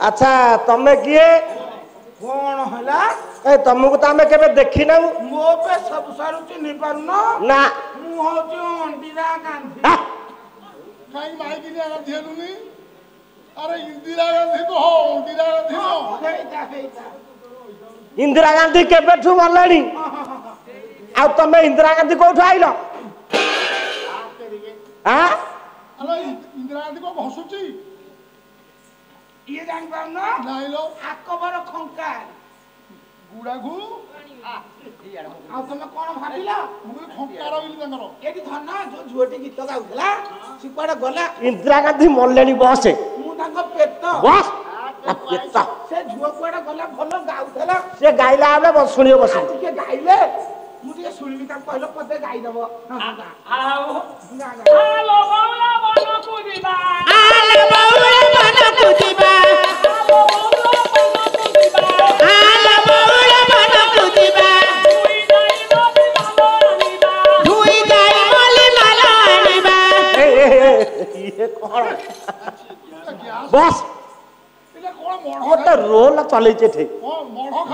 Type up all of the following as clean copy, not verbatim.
अच्छा तमे किए कौन हला ए तुमको तो आमे केबे देखि ना मो पे सब सारू चिन्ह पारुनो ना मु होची इंदिरा गांधी काई माई की गांधी हेलुनी अरे इंदिरा गांधी तो हो इंदिरा गांधी हो हेइता इंदिरा गांधी केबे ठु मरलानी आ तमे इंदिरा गांधी कोठु आइलो हां अरे इंदिरा गांधी को भसुची ये जान पाउनो नाही लो अकबर खंकार गुडाघु आ तुम कोन भाबिला मु खंकार बिल तंगर एटी धन जो झुटी गीत गाउला सी कोडा गला इंदिरा गांधी मरलेनी बस मु तांको पेट बस पेट से झुओ कोडा गला भलो गाउथला से गाइला आबे बस सुनियो बस के गाइले मु जे सुनिबी ता कहलो पते गाइ दबो आओ हेलो बाउला बन कुदिबा आले बाउला बन कुदिबा आले बाउला बन कुदिबा धुई जाई मली मालानिबा ये कोन बस इले कोन मोड़ ओटा रोल चलै छे ठे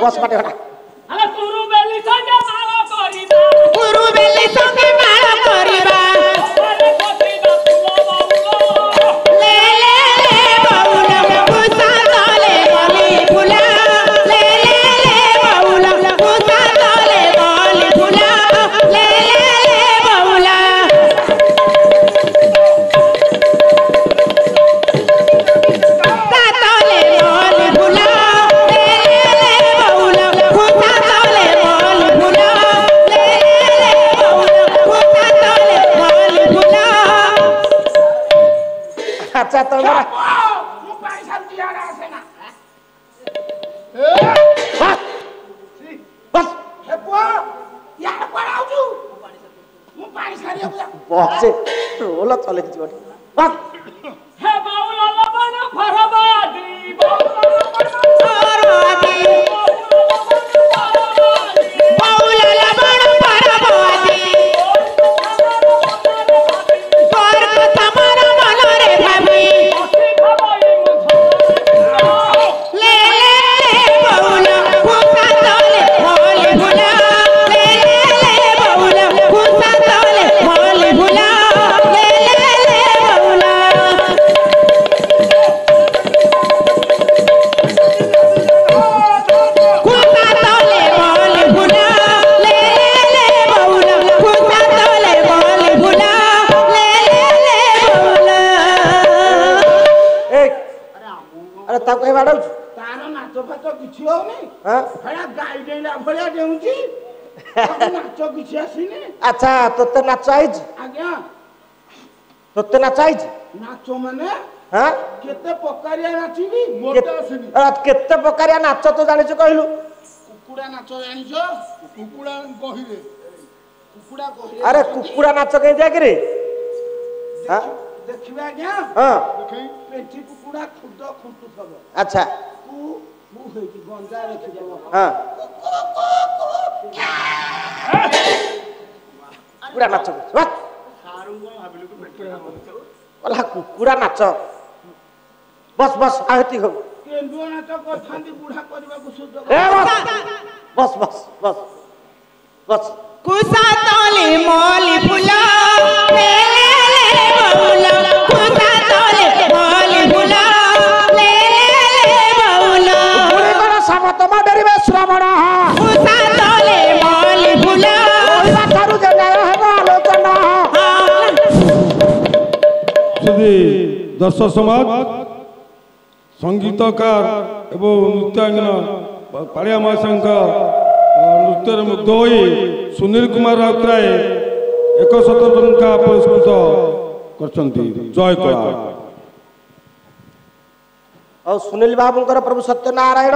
बस बाटे हटा अरे तुरु बेली संगे मारो करिबा गुरु बेली संगे मारो करिबा ले ले ले बाउला पुसा तले गली फुला ले ले ले बाउला पुसा तले गली फुला ले ले ले बाउला तले गली फुला ले ले ले बाउला पुसा तले गली फुला ले ले ले बाउला पुसा तले गली फुला अच्छा तो मेरा मु पैसा दिया आसे ना बस हे पो यार कोन आउजु मु पैसा रे बस रोल चलै छी बस हे बाउला लबन फरबादी परवादी बाउला लबन परवादी पर कथा मन मन रे भाभी ले ले ले बाउला पुसा तले होली भुला ले ले ले बाउला पुसा तले होली भुला ले ले ले बाउला खुसा तले बोली भुला ले ले बाउला खुसा तले बोली भुला ले ले बाउला ए अरे ता कहे बाडौ तार नाच फाच किछि होनी हां हेडा गाई देला भलिया देउची नाच किछि आसीनी अच्छा तोते नाच आइज आज्ञा तोते नाच आइज नाच माने हां केते पकारिया नाचिबी मोटे आसीनी केते प्रकारिया नाच तो जानिछु कहलु कुकुड़ा नाच जानिछो कुकुड़ा गहिरे कुकुड़ा कहि अरे कुकुड़ा नाच कहीं दिया कि रे हां देखिबा आज्ञा हां देखै पेटी कुकुड़ा खुद खुंटु थब अच्छा तू मु हेकी गंजा रखि देबो हां कुकुड़ा नाच वाह ओला कुकुड़ा नाच बस बस आहती हो केंदुआ नाच करथांती बुढ़ा करबा को सुध ए बस बस बस बस कुसा तोले मोली फुला ले ले बौला कुसा तोले मोली फुला ले ले बौला गुड़ी बड़ा सामत मा डरिबे श्रावण कुसा तोले मोली फुला ओइला थारु जे न्याय हेबो आलोचना सुधी दर्शक समाज संगीतकार एवं नृत्यांगना पाड़िया महाशंक नृत्य मुग्ध हो सुनील कुमार राउतराय 100 टंका पुरस्कृत करछंती जय कला और सुनील बाबूंकर प्रभु सत्यनारायण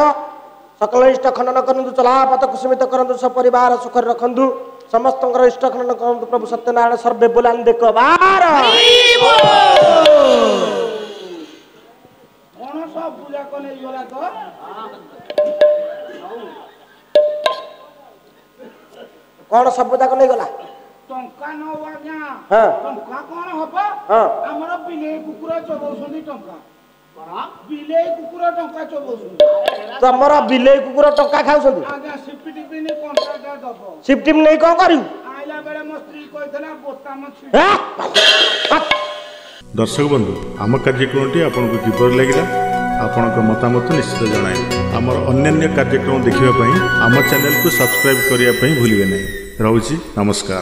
सकल इष्ट खंडन करंतु चलापथ कुसुमित करंतु सपरिवार सुख रखंतु समस्त इष्ट खंडन करंतु प्रभु सत्यनारायण सर्वे बुलंद कबार कोन सब पूजा कोने योला तो कौन सब जाक नहीं गला टंका न आज्ञा हां टंका कोन हबो हां हमर बिले कुकुरा चबौसुनी टंका बिले कुकुरा टंका चबौसुनी तमरा बिले कुकुर टंका खाउछंती आज्ञा सिपिटी बिनी कॉन्ट्रैक्ट दबो शिफ्ट टीम नहीं कौन करियो आइला बेले मो स्त्री कहथला बोता म छि दर्शक बंधु आम कार्यक्रमटी आपको किपर लगे आपण मतामत निश्चित जन आमर अन्य कार्यक्रम देखा आम चैनल को सब्सक्राइब करने भूलिए नहीं। रोची नमस्कार।